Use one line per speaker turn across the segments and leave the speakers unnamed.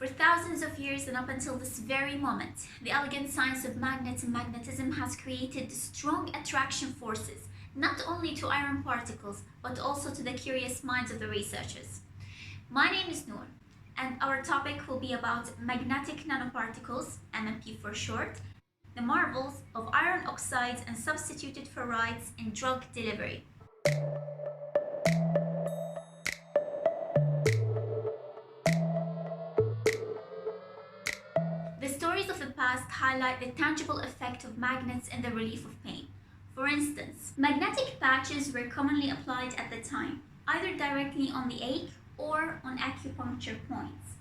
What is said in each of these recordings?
For thousands of years and up until this very moment, the elegant science of magnets and magnetism has created strong attraction forces, not only to iron particles, but also to the curious minds of the researchers. My name is Noor, and our topic will be about magnetic nanoparticles, MNP for short, the marvels of iron oxides and substituted ferrites in drug delivery. The stories of the past highlight the tangible effect of magnets in the relief of pain. For instance, magnetic patches were commonly applied at the time, either directly on the ache or on acupuncture points.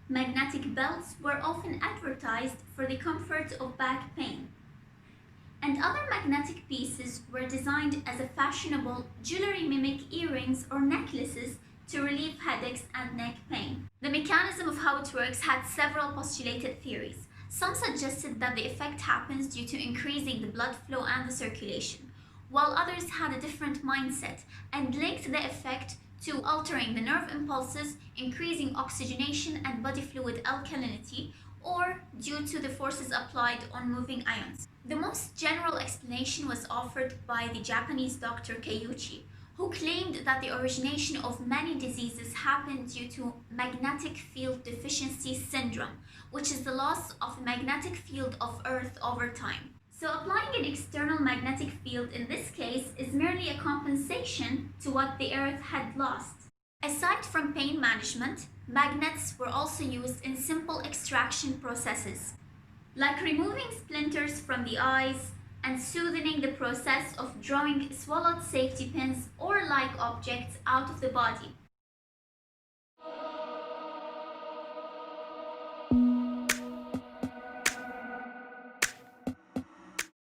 Magnetic belts were often advertised for the comfort of back pain. And other magnetic pieces were designed as a fashionable jewelry mimic earrings or necklaces to relieve headaches and neck pain. The mechanism of how it works had several postulated theories. Some suggested that the effect happens due to increasing the blood flow and the circulation, while others had a different mindset and linked the effect to altering the nerve impulses, increasing oxygenation and body fluid alkalinity, or due to the forces applied on moving ions. The most general explanation was offered by the Japanese doctor Keiichi, who claimed that the origination of many diseases happened due to magnetic field deficiency syndrome, which is the loss of the magnetic field of Earth over time. So applying an external magnetic field in this case is merely a compensation to what the Earth had lost. Aside from pain management, magnets were also used in simple extraction processes, like removing splinters from the eyes and soothing the process of drawing swallowed safety pins or like objects out of the body.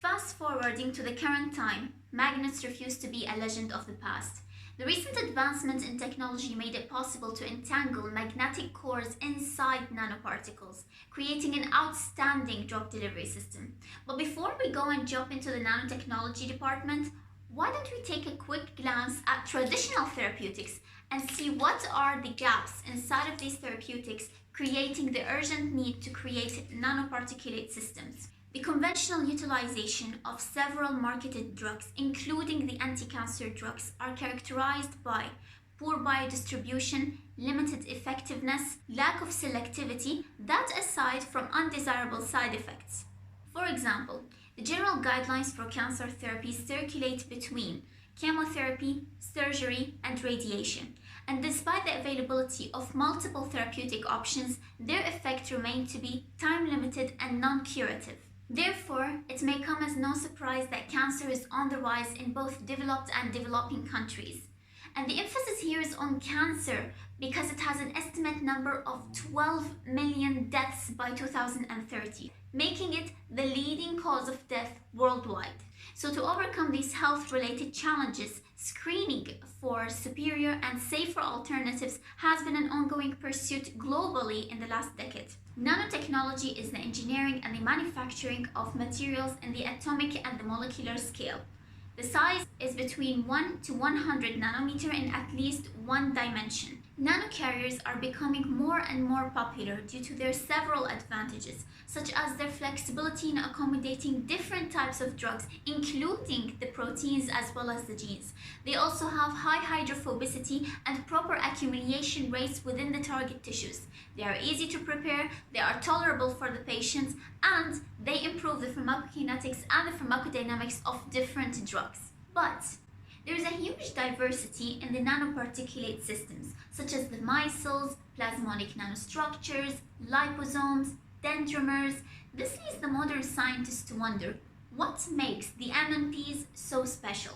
Fast forwarding to the current time, magnets refuse to be a legend of the past. The recent advancement in technology made it possible to entangle magnetic cores inside nanoparticles, creating an outstanding drug delivery system. But before we go and jump into the nanotechnology department, why don't we take a quick glance at traditional therapeutics and see what are the gaps inside of these therapeutics, creating the urgent need to create nanoparticulate systems. The conventional utilization of several marketed drugs, including the anti-cancer drugs, are characterized by poor biodistribution, limited effectiveness, lack of selectivity, that aside from undesirable side effects. For example, the general guidelines for cancer therapies circulate between chemotherapy, surgery, and radiation. And despite the availability of multiple therapeutic options, their effect remains to be time-limited and non-curative. Therefore, it may come as no surprise that cancer is on the rise in both developed and developing countries. And the emphasis here is on cancer because it has an estimate number of 12 million deaths by 2030, making it the leading cause of death worldwide. So to overcome these health-related challenges, screening for superior and safer alternatives has been an ongoing pursuit globally in the last decade. Nanotechnology is the engineering and the manufacturing of materials in the atomic and the molecular scale. The size is between 1 to 100 nanometer in at least one dimension. Nanocarriers are becoming more and more popular due to their several advantages, such as their flexibility in accommodating different types of drugs, including the proteins as well as the genes. They also have high hydrophobicity and proper accumulation rates within the target tissues. They are easy to prepare, they are tolerable for the patients, and they improve the pharmacokinetics and the pharmacodynamics of different drugs. But there is a huge diversity in the nanoparticulate systems, such as the micelles, plasmonic nanostructures, liposomes, dendrimers. This leads the modern scientists to wonder, what makes the MNPs so special?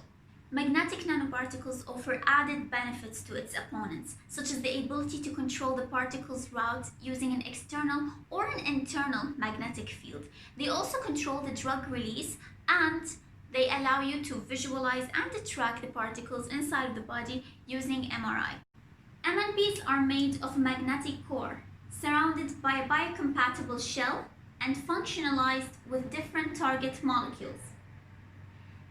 Magnetic nanoparticles offer added benefits to its opponents, such as the ability to control the particle's route using an external or an internal magnetic field. They also control the drug release, and they allow you to visualize and track the particles inside the body using MRI. MNPs are made of a magnetic core, surrounded by a biocompatible shell and functionalized with different target molecules.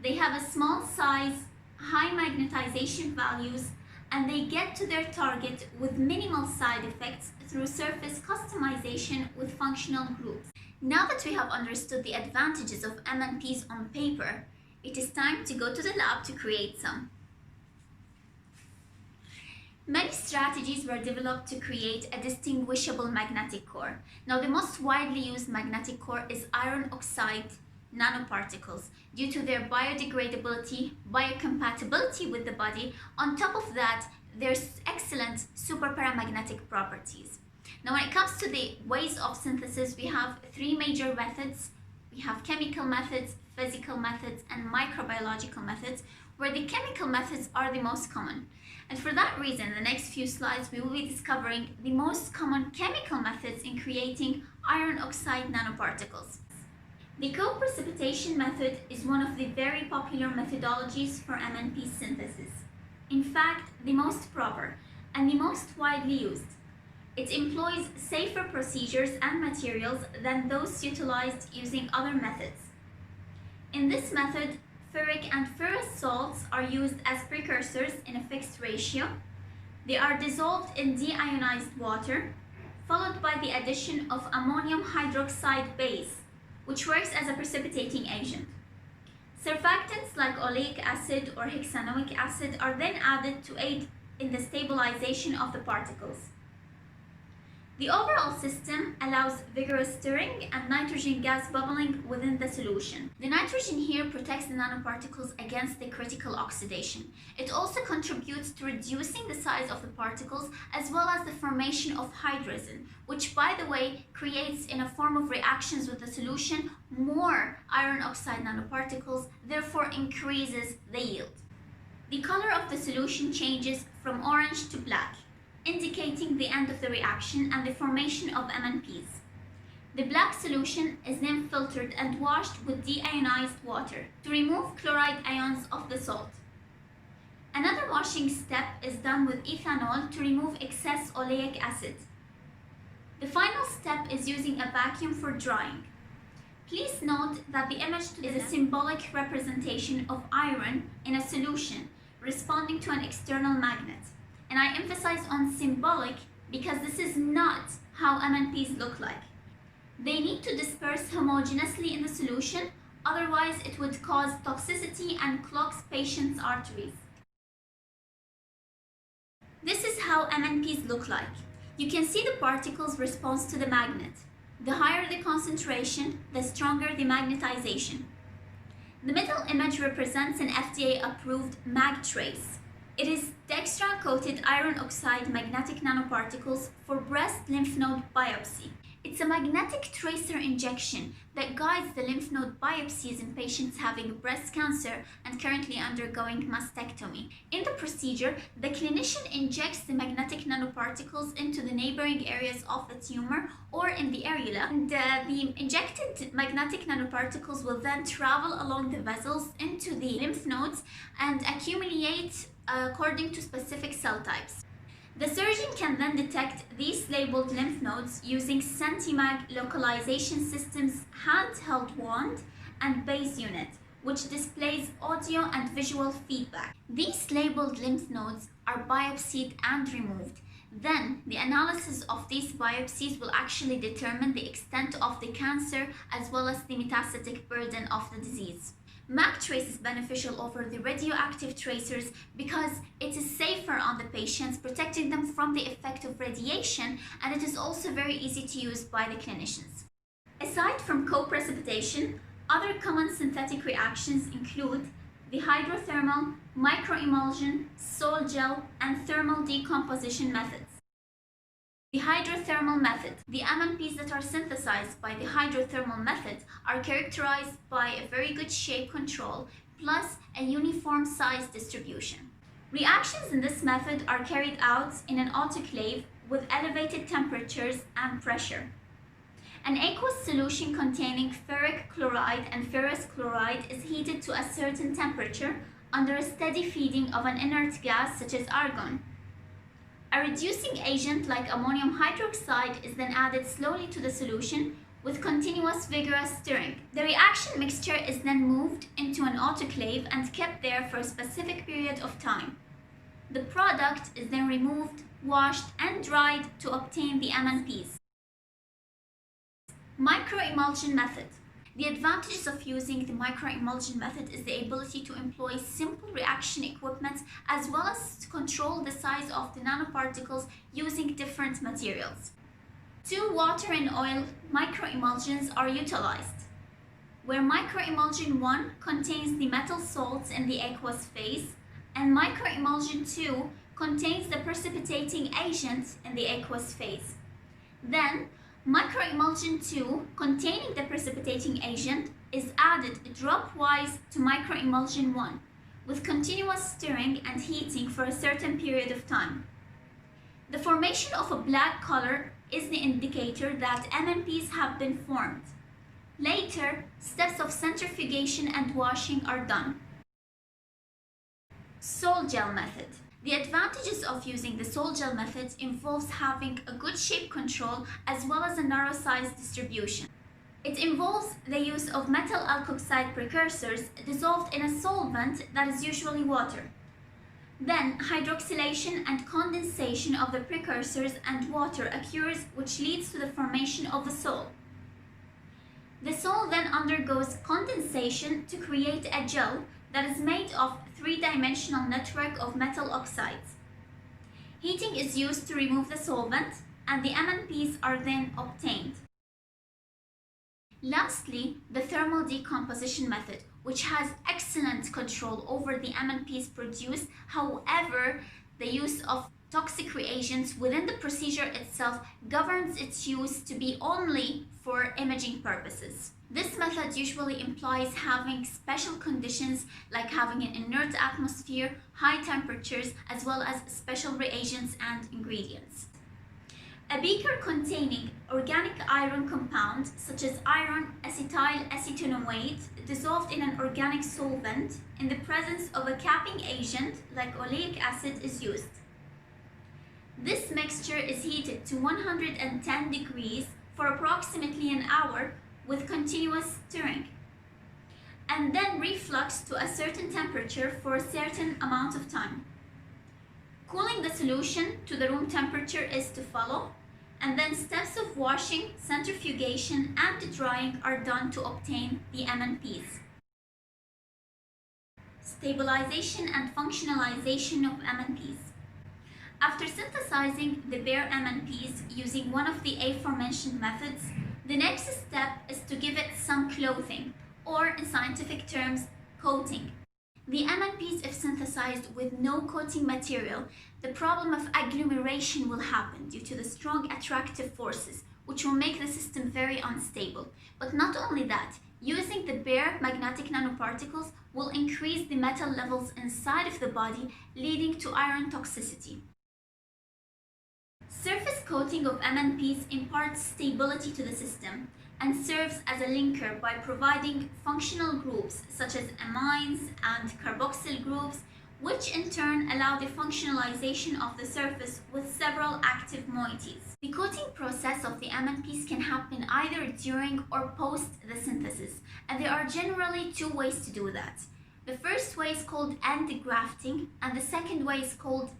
They have a small size, high magnetization values, and they get to their target with minimal side effects through surface customization with functional groups. Now that we have understood the advantages of MNPs on paper, it is time to go to the lab to create some. Many strategies were developed to create a distinguishable magnetic core. Now, the most widely used magnetic core is iron oxide nanoparticles due to their biodegradability, biocompatibility with the body. On top of that, there's excellent superparamagnetic properties. Now, when it comes to the ways of synthesis, we have three major methods. We have chemical methods, physical methods, and microbiological methods, where the chemical methods are the most common. And for that reason, in the next few slides, we will be discovering the most common chemical methods in creating iron oxide nanoparticles. The co-precipitation method is one of the very popular methodologies for MNP synthesis. In fact, the most proper and the most widely used. It employs safer procedures and materials than those utilized using other methods. In this method, ferric and ferrous salts are used as precursors in a fixed ratio. They are dissolved in deionized water, followed by the addition of ammonium hydroxide base, which works as a precipitating agent. Surfactants like oleic acid or hexanoic acid are then added to aid in the stabilization of the particles. The overall system allows vigorous stirring and nitrogen gas bubbling within the solution. The nitrogen here protects the nanoparticles against the critical oxidation. It also contributes to reducing the size of the particles as well as the formation of hydrazine, which, by the way, creates in a form of reactions with the solution more iron oxide nanoparticles, therefore increases the yield. The color of the solution changes from orange to black, indicating the end of the reaction and the formation of MNPs. The black solution is then filtered and washed with deionized water to remove chloride ions of the salt. Another washing step is done with ethanol to remove excess oleic acid. The final step is using a vacuum for drying. Please note that the image is a symbolic representation of iron in a solution responding to an external magnet. And I emphasize on symbolic because this is not how MNPs look like. They need to disperse homogeneously in the solution, otherwise it would cause toxicity and clogs patients' arteries. This is how MNPs look like. You can see the particles' response to the magnet. The higher the concentration, the stronger the magnetization. The middle image represents an FDA-approved Magtrace. It is dextran-coated iron oxide magnetic nanoparticles for breast lymph node biopsy. It's a magnetic tracer injection that guides the lymph node biopsies in patients having breast cancer and currently undergoing mastectomy. In the procedure, the clinician injects the magnetic nanoparticles into the neighboring areas of the tumor or in the areola, and the injected magnetic nanoparticles will then travel along the vessels into the lymph nodes and accumulate according to specific cell types. The surgeon can then detect these labeled lymph nodes using Sentimag localization system's handheld wand and base unit, which displays audio and visual feedback. These labeled lymph nodes are biopsied and removed. Then, the analysis of these biopsies will actually determine the extent of the cancer as well as the metastatic burden of the disease. Magtrace is beneficial over the radioactive tracers because it is safer on the patients, protecting them from the effect of radiation, and it is also very easy to use by the clinicians. Aside from co-precipitation, other common synthetic reactions include the hydrothermal, microemulsion, sol gel, and thermal decomposition methods. The hydrothermal method. The MNPs that are synthesized by the hydrothermal method are characterized by a very good shape control plus a uniform size distribution. Reactions in this method are carried out in an autoclave with elevated temperatures and pressure. An aqueous solution containing ferric chloride and ferrous chloride is heated to a certain temperature under a steady feeding of an inert gas such as argon. A reducing agent like ammonium hydroxide is then added slowly to the solution with continuous vigorous stirring. The reaction mixture is then moved into an autoclave and kept there for a specific period of time. The product is then removed, washed, and dried to obtain the MNPs. Microemulsion method. The advantages of using the microemulsion method is the ability to employ simple reaction equipment as well as to control the size of the nanoparticles using different materials. 2 water and oil microemulsions are utilized, where microemulsion 1 contains the metal salts in the aqueous phase and microemulsion 2 contains the precipitating agent in the aqueous phase. Then, microemulsion 2 containing the precipitating agent is added dropwise to microemulsion 1 with continuous stirring and heating for a certain period of time. The formation of a black color is the indicator that MNPs have been formed. Later, steps of centrifugation and washing are done. Sol gel method. The advantages of using the sol gel method involves having a good shape control as well as a narrow size distribution. It involves the use of metal alkoxide precursors dissolved in a solvent that is usually water. Then, hydroxylation and condensation of the precursors and water occurs, which leads to the formation of a sol. The sol then undergoes condensation to create a gel that is made of 3-dimensional network of metal oxides. Heating is used to remove the solvent, and the MNPs are then obtained. Lastly, the thermal decomposition method, which has excellent control over the MNPs produced. However, the use of toxic reagents within the procedure itself governs its use to be only for imaging purposes. This method usually implies having special conditions like having an inert atmosphere, high temperatures, as well as special reagents and ingredients. A beaker containing organic iron compound such as iron acetyl acetinoate dissolved in an organic solvent in the presence of a capping agent like oleic acid is used. This mixture is heated to 110 degrees for approximately an hour with continuous stirring, and then reflux to a certain temperature for a certain amount of time. Cooling the solution to the room temperature is to follow, and then steps of washing, centrifugation, and drying are done to obtain the MNPs. Stabilization and functionalization of MNPs. After synthesizing the bare MNPs using one of the aforementioned methods, the next step is to give it some clothing, or in scientific terms, coating. The MNPs, if synthesized with no coating material, the problem of agglomeration will happen due to the strong attractive forces, which will make the system very unstable. But not only that, using the bare magnetic nanoparticles will increase the metal levels inside of the body, leading to iron toxicity. Surface coating of MNPs imparts stability to the system and serves as a linker by providing functional groups such as amines and carboxyl groups, which in turn allow the functionalization of the surface with several active moieties. The coating process of the MNPs can happen either during or post the synthesis, and there are generally 2 ways to do that. The first way is called anti-grafting, and the second way is called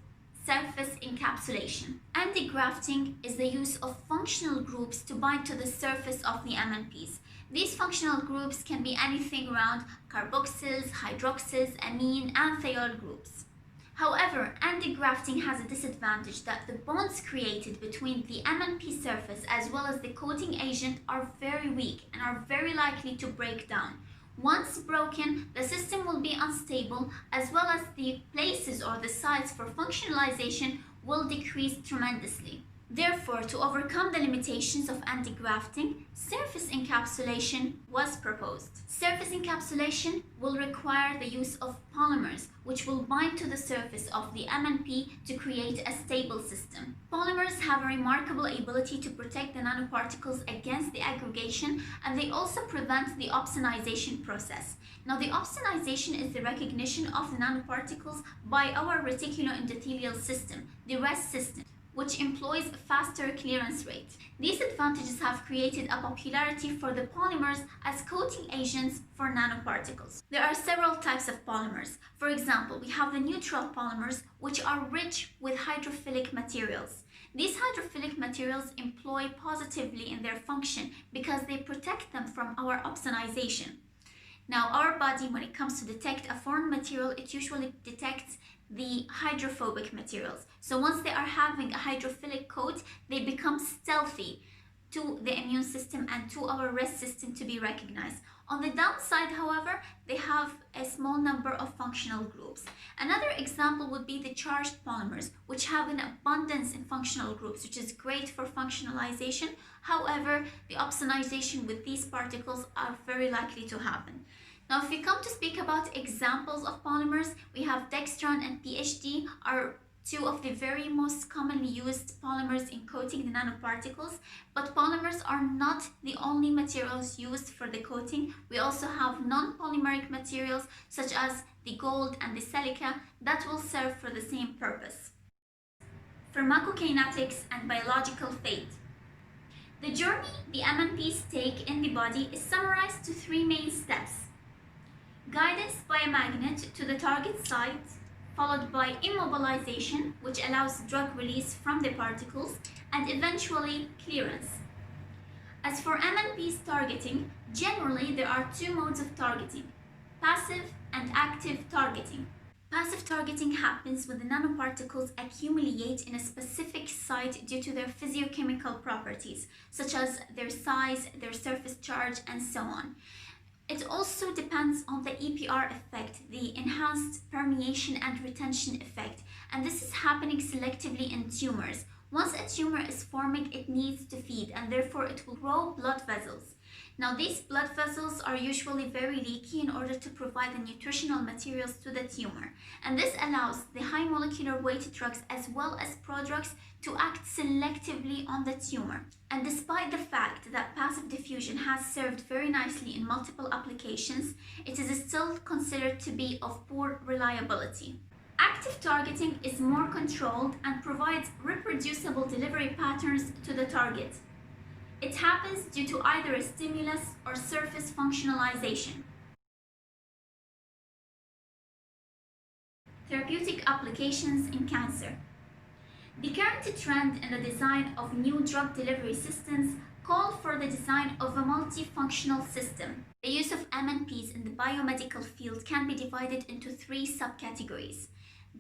surface encapsulation. Anti-grafting is the use of functional groups to bind to the surface of the MNPs. These functional groups can be anything around carboxyls, hydroxyls, amine, and thiol groups. However, anti-grafting has a disadvantage that the bonds created between the MNP surface as well as the coating agent are very weak and are very likely to break down. Once broken, the system will be unstable, as well as the places or the sites for functionalization will decrease tremendously. Therefore, to overcome the limitations of anti-grafting, surface encapsulation was proposed. Surface encapsulation will require the use of polymers, which will bind to the surface of the MNP to create a stable system. Polymers have a remarkable ability to protect the nanoparticles against the aggregation, and they also prevent the opsonization process. Now, the opsonization is the recognition of the nanoparticles by our reticuloendothelial system, the RES system, which employs a faster clearance rate. These advantages have created a popularity for the polymers as coating agents for nanoparticles. There are several types of polymers. For example, we have the neutral polymers, which are rich with hydrophilic materials. These hydrophilic materials employ positively in their function because they protect them from our oxidation. Now, our body, when it comes to detect a foreign material, it usually detects the hydrophobic materials. So once they are having a hydrophilic coat, they become stealthy to the immune system and to our rest system to be recognized. On the downside, however, they have a small number of functional groups. Another example would be the charged polymers, which have an abundance in functional groups, which is great for functionalization. However, the oxidation with these particles are very likely to happen. Now, if we come to speak about examples of polymers, we have dextran and PhD are two of the very most commonly used polymers in coating the nanoparticles. But polymers are not the only materials used for the coating. We also have non-polymeric materials such as the gold and the silica that will serve for the same purpose. Pharmacokinetics and biological fate. The journey the MNPs take in the body is summarized to three main steps: guidance by a magnet to the target site, followed by immobilization, which allows drug release from the particles, and eventually clearance. As for MNPs targeting, generally there are two modes of targeting: passive and active targeting. Passive targeting happens when the nanoparticles accumulate in a specific site due to their physiochemical properties, such as their size, their surface charge, and so on. It also depends on the EPR effect, the enhanced permeation and retention effect, and this is happening selectively in tumors. Once a tumor is forming, it needs to feed, and therefore it will grow blood vessels. Now, these blood vessels are usually very leaky in order to provide the nutritional materials to the tumor, and this allows the high molecular weight drugs as well as prodrugs to act selectively on the tumor. And despite the fact that passive diffusion has served very nicely in multiple applications, it is still considered to be of poor reliability. Active targeting is more controlled and provides reproducible delivery patterns to the target. It happens due to either a stimulus or surface functionalization. Therapeutic applications in cancer. The current trend in the design of new drug delivery systems call for the design of a multifunctional system. The use of MNPs in the biomedical field can be divided into three subcategories: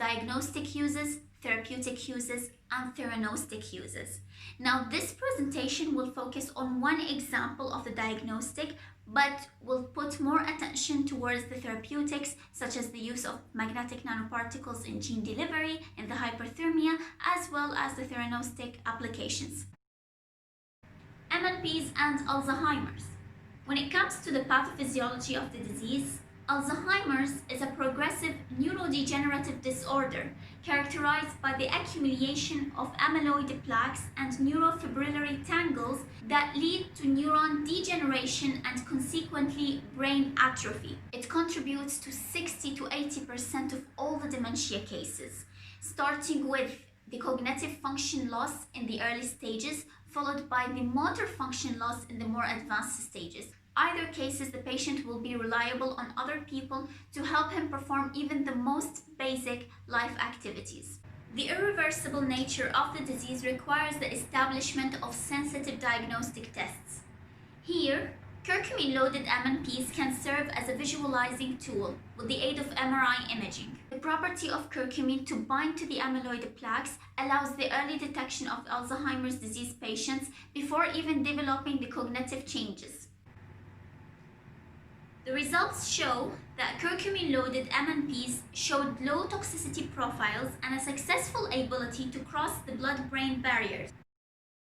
diagnostic uses, therapeutic uses, and theranostic uses. Now, this presentation will focus on one example of the diagnostic, but will put more attention towards the therapeutics, such as the use of magnetic nanoparticles in gene delivery, in the hyperthermia, as well as the theranostic applications. MNPs and Alzheimer's. When it comes to the pathophysiology of the disease, Alzheimer's is a progressive neurodegenerative disorder characterized by the accumulation of amyloid plaques and neurofibrillary tangles that lead to neuron degeneration and consequently brain atrophy. It contributes to 60 to 80% of all the dementia cases, starting with the cognitive function loss in the early stages, followed by the motor function loss in the more advanced stages. Either cases, the patient will be reliable on other people to help him perform even the most basic life activities. The irreversible nature of the disease requires the establishment of sensitive diagnostic tests. Here, curcumin-loaded MNPs can serve as a visualizing tool with the aid of MRI imaging. The property of curcumin to bind to the amyloid plaques allows the early detection of Alzheimer's disease patients before even developing the cognitive changes. The results show that curcumin-loaded MNPs showed low toxicity profiles and a successful ability to cross the blood-brain barriers.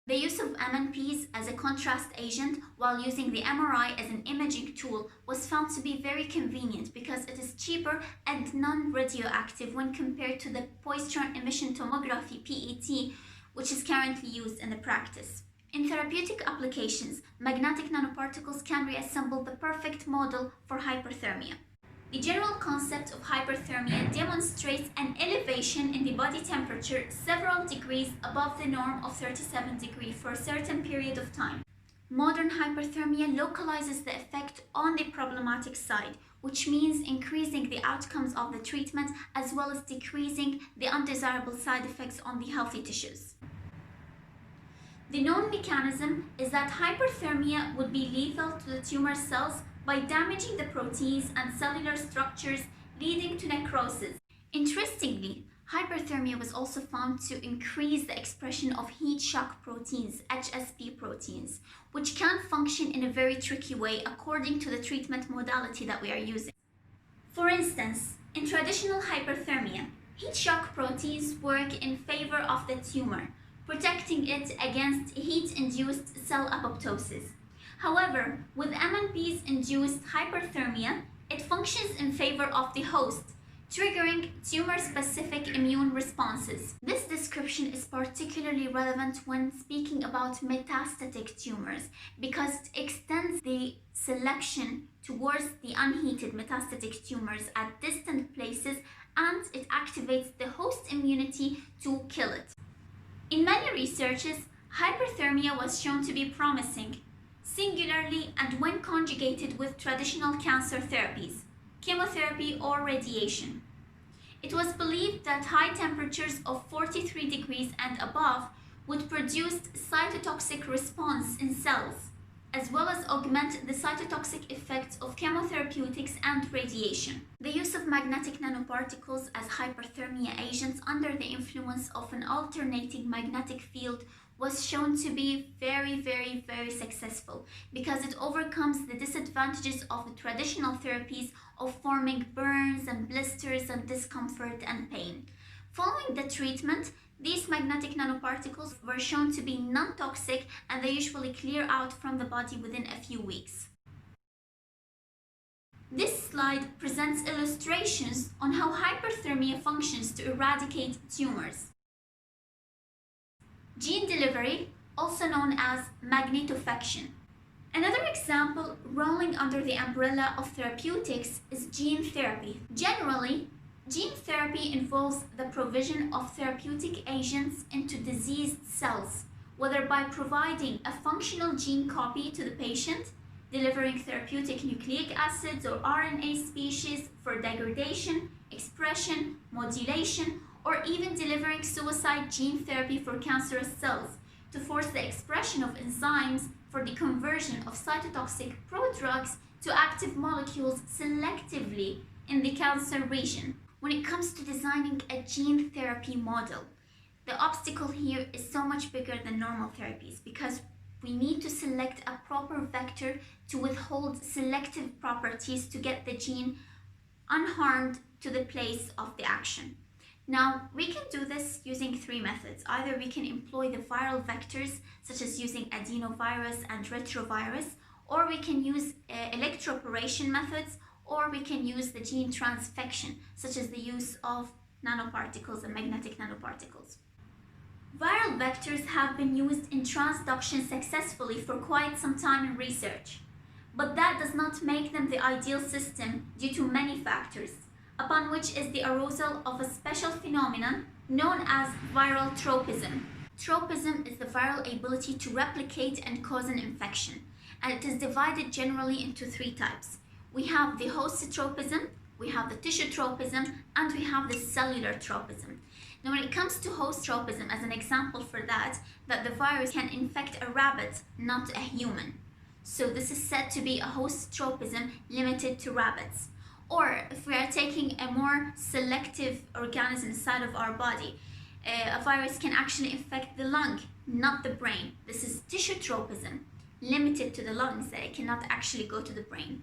The use of MNPs as a contrast agent while using the MRI as an imaging tool was found to be very convenient because it is cheaper and non-radioactive when compared to the positron emission tomography (PET), which is currently used in the practice. In therapeutic applications, magnetic nanoparticles can reassemble the perfect model for hyperthermia. The general concept of hyperthermia demonstrates an elevation in the body temperature several degrees above the norm of 37 degrees for a certain period of time. Modern hyperthermia localizes the effect on the problematic side, which means increasing the outcomes of the treatment as well as decreasing the undesirable side effects on the healthy tissues. The known mechanism is that hyperthermia would be lethal to the tumor cells by damaging the proteins and cellular structures, leading to necrosis. Interestingly, hyperthermia was also found to increase the expression of heat shock proteins, HSP proteins, which can function in a very tricky way according to the treatment modality that we are using. For instance, in traditional hyperthermia, heat shock proteins work in favor of the tumor, protecting it against heat-induced cell apoptosis. However, with MNPs-induced hyperthermia, it functions in favor of the host, triggering tumor-specific immune responses. This description is particularly relevant when speaking about metastatic tumors because it extends the selection towards the unheated metastatic tumors at distant places, and it activates the host immunity to kill it. In many researches, hyperthermia was shown to be promising, singularly and when conjugated with traditional cancer therapies, chemotherapy or radiation. It was believed that high temperatures of 43 degrees and above would produce cytotoxic response in cells, as well as augment the cytotoxic effects of chemotherapeutics and radiation. The use of magnetic nanoparticles as hyperthermia agents under the influence of an alternating magnetic field was shown to be very successful because it overcomes the disadvantages of the traditional therapies of forming burns and blisters and discomfort and pain. Following the treatment, these magnetic nanoparticles were shown to be non-toxic and they usually clear out from the body within a few weeks. This slide presents illustrations on how hyperthermia functions to eradicate tumors. Gene delivery, also known as magnetofaction. Another example rolling under the umbrella of therapeutics is gene therapy. Generally, gene therapy involves the provision of therapeutic agents into diseased cells, whether by providing a functional gene copy to the patient, delivering therapeutic nucleic acids or RNA species for degradation, expression, modulation, or even delivering suicide gene therapy for cancerous cells to force the expression of enzymes for the conversion of cytotoxic prodrugs to active molecules selectively in the cancer region. When it comes to designing a gene therapy model, the obstacle here is so much bigger than normal therapies because we need to select a proper vector to withhold selective properties to get the gene unharmed to the place of the action. Now, we can do this using three methods. Either we can employ the viral vectors, such as using adenovirus and retrovirus, or we can use electroporation methods, or we can use the gene transfection, such as the use of nanoparticles and magnetic nanoparticles. Viral vectors have been used in transduction successfully for quite some time in research, but that does not make them the ideal system due to many factors, upon which is the arousal of a special phenomenon known as viral tropism. Tropism is the viral ability to replicate and cause an infection, and it is divided generally into three types. We have the host tropism, we have the tissue tropism, and we have the cellular tropism. Now, when it comes to host tropism, as an example for that the virus can infect a rabbit, not a human. So this is said to be a host tropism limited to rabbits. Or if we are taking a more selective organism inside of our body, a virus can actually infect the lung, not the brain. This is tissue tropism, limited to the lungs, that it cannot actually go to the brain.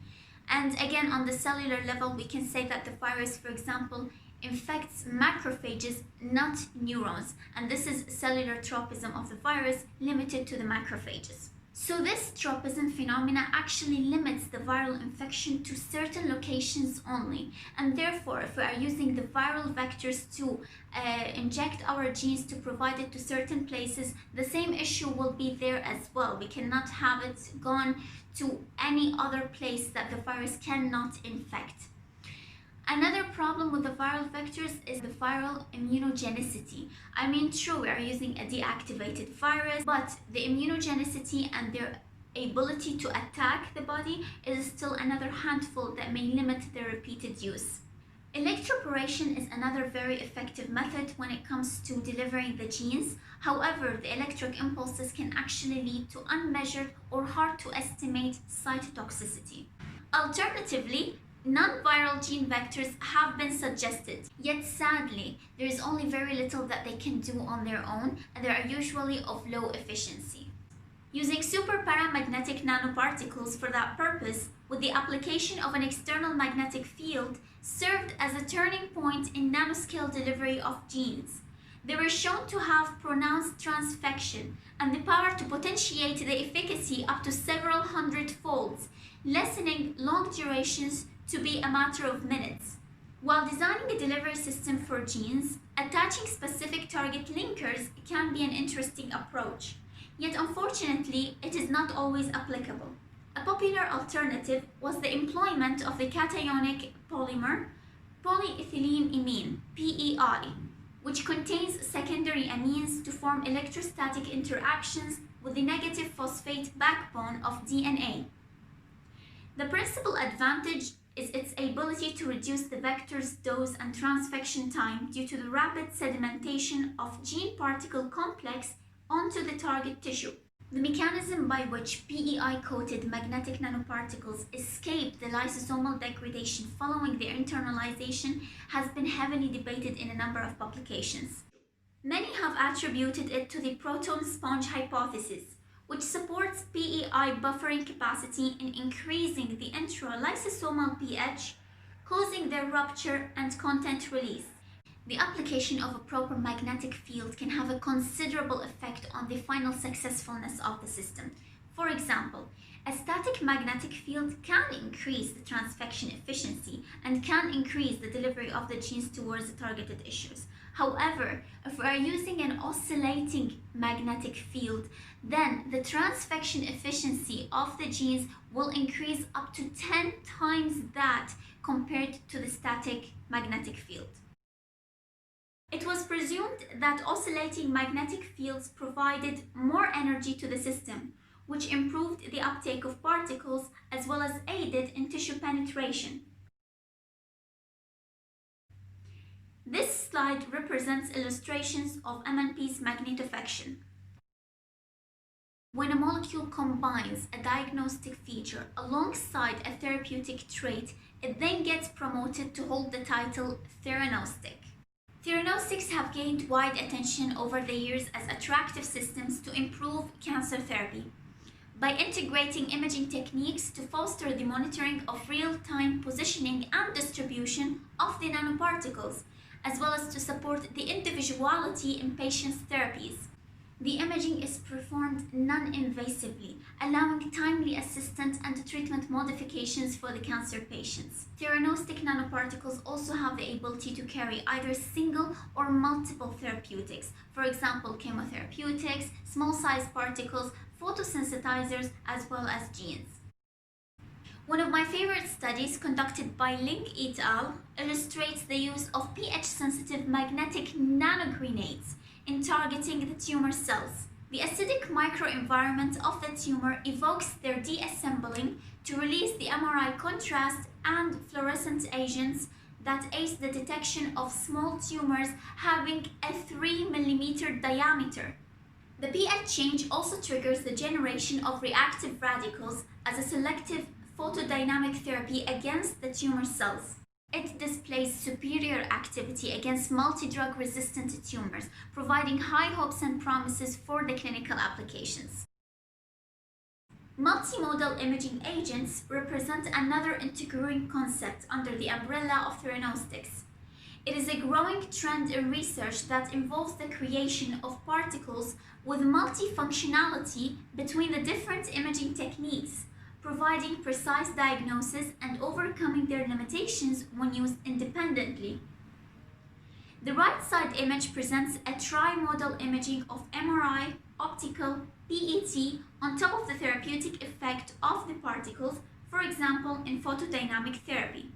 And again, on the cellular level, we can say that the virus, for example, infects macrophages, not neurons. And this is cellular tropism of the virus, limited to the macrophages. So this tropism phenomena actually limits the viral infection to certain locations only, and therefore if we are using the viral vectors to inject our genes to provide it to certain places, the same issue will be there as well. We cannot have it gone to any other place that the virus cannot infect. Another problem with the viral vectors is the viral immunogenicity. I mean, true, we are using a deactivated virus, but the immunogenicity and their ability to attack the body is still another handful that may limit their repeated use. Electroporation is another very effective method when it comes to delivering the genes. However, the electric impulses can actually lead to unmeasured or hard to estimate cytotoxicity. Alternatively, non-viral gene vectors have been suggested, yet sadly, there is only very little that they can do on their own, and they are usually of low efficiency. Using super paramagnetic nanoparticles for that purpose, with the application of an external magnetic field, served as a turning point in nanoscale delivery of genes. They were shown to have pronounced transfection and the power to potentiate the efficacy up to several hundred folds, lessening long durations to be a matter of minutes. While designing a delivery system for genes, attaching specific target linkers can be an interesting approach. Yet unfortunately, it is not always applicable. A popular alternative was the employment of the cationic polymer polyethylene PEI, which contains secondary amines to form electrostatic interactions with the negative phosphate backbone of DNA. The principal advantage is its ability to reduce the vector's dose and transfection time due to the rapid sedimentation of gene particle complex onto the target tissue. The mechanism by which PEI-coated magnetic nanoparticles escape the lysosomal degradation following their internalization has been heavily debated in a number of publications. Many have attributed it to the proton sponge hypothesis, which supports PEI buffering capacity in increasing the intralysosomal pH, causing their rupture and content release. The application of a proper magnetic field can have a considerable effect on the final successfulness of the system. For example, a static magnetic field can increase the transfection efficiency and can increase the delivery of the genes towards the targeted tissues. However, if we are using an oscillating magnetic field, then the transfection efficiency of the genes will increase up to 10 times that compared to the static magnetic field. It was presumed that oscillating magnetic fields provided more energy to the system, which improved the uptake of particles as well as aided in tissue penetration. This slide represents illustrations of MNPs magnetofaction. When a molecule combines a diagnostic feature alongside a therapeutic trait, it then gets promoted to hold the title theranostic. Theranostics have gained wide attention over the years as attractive systems to improve cancer therapy. By integrating imaging techniques to foster the monitoring of real-time positioning and distribution of the nanoparticles, as well as to support the individuality in patients' therapies. The imaging is performed non-invasively, allowing timely assistance and treatment modifications for the cancer patients. Theranostic nanoparticles also have the ability to carry either single or multiple therapeutics, for example, chemotherapeutics, small-sized particles, photosensitizers, as well as genes. One of my favorite studies conducted by Yeung et al. Illustrates the use of pH-sensitive magnetic nanogrenades in targeting the tumor cells. The acidic microenvironment of the tumor evokes their deassembling to release the MRI contrast and fluorescent agents that aid the detection of small tumors having a 3 mm diameter. The pH change also triggers the generation of reactive radicals as a selective photodynamic therapy against the tumor cells. It displays superior activity against multi-drug resistant tumors, providing high hopes and promises for the clinical applications. Multimodal imaging agents represent another intriguing concept under the umbrella of theranostics. It is a growing trend in research that involves the creation of particles with multifunctionality between the different imaging techniques, providing precise diagnosis and overcoming their limitations when used independently. The right side image presents a trimodal imaging of MRI, optical, PET on top of the therapeutic effect of the particles, for example in photodynamic therapy.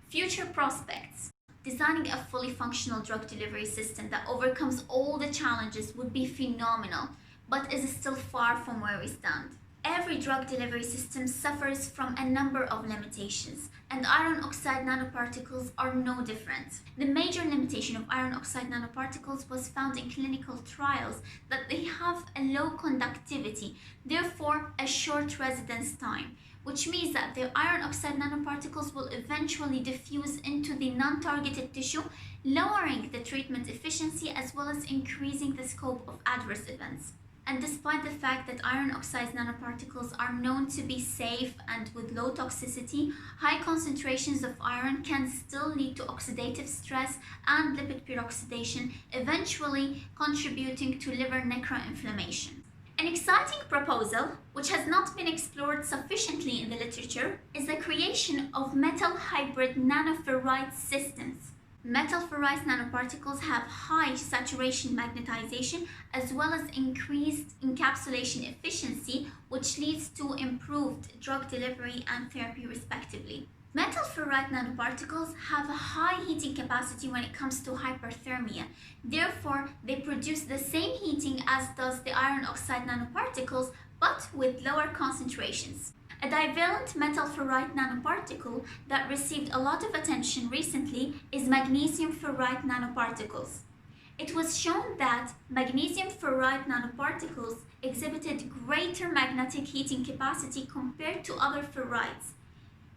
Future prospects. Designing a fully functional drug delivery system that overcomes all the challenges would be phenomenal, but is still far from where we stand. Every drug delivery system suffers from a number of limitations, and iron oxide nanoparticles are no different. The major limitation of iron oxide nanoparticles was found in clinical trials that they have a low conductivity, therefore a short residence time, which means that the iron oxide nanoparticles will eventually diffuse into the non-targeted tissue, lowering the treatment efficiency as well as increasing the scope of adverse events. And despite the fact that iron oxide nanoparticles are known to be safe and with low toxicity, high concentrations of iron can still lead to oxidative stress and lipid peroxidation, eventually contributing to liver necroinflammation. An exciting proposal, which has not been explored sufficiently in the literature, is the creation of metal hybrid nanoferrite systems. Metal ferrite nanoparticles have high saturation magnetization as well as increased encapsulation efficiency, which leads to improved drug delivery and therapy respectively. Metal ferrite nanoparticles have a high heating capacity when it comes to hyperthermia. Therefore, they produce the same heating as does the iron oxide nanoparticles, but with lower concentrations. A divalent metal ferrite nanoparticle that received a lot of attention recently is magnesium ferrite nanoparticles. It was shown that magnesium ferrite nanoparticles exhibited greater magnetic heating capacity compared to other ferrites.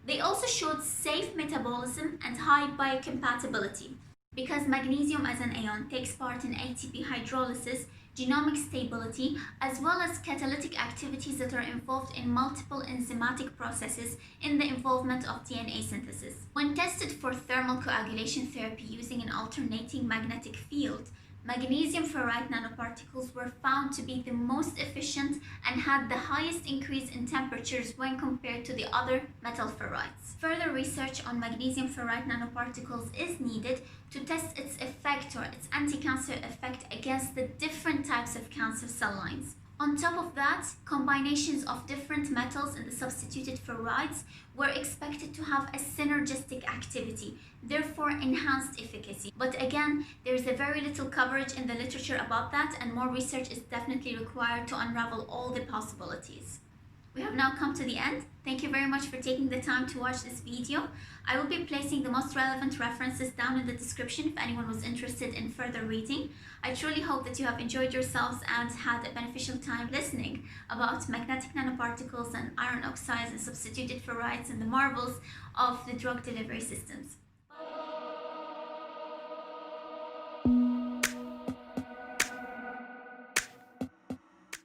They also showed safe metabolism and high biocompatibility. Because magnesium as an ion takes part in ATP hydrolysis, genomic stability, as well as catalytic activities that are involved in multiple enzymatic processes in the involvement of DNA synthesis. When tested for thermal coagulation therapy using an alternating magnetic field, magnesium ferrite nanoparticles were found to be the most efficient and had the highest increase in temperatures when compared to the other metal ferrites. Further research on magnesium ferrite nanoparticles is needed to test its effect or its anti-cancer effect against the different types of cancer cell lines. On top of that, combinations of different metals in the substituted ferrites were expected to have a synergistic activity, therefore enhanced efficacy. But again, there is a very little coverage in the literature about that, and more research is definitely required to unravel all the possibilities. We have now come to the end. Thank you very much for taking the time to watch this video. I will be placing the most relevant references down in the description if anyone was interested in further reading. I truly hope that you have enjoyed yourselves and had a beneficial time listening about magnetic nanoparticles and iron oxides and substituted ferrites and the marvels of the drug delivery systems.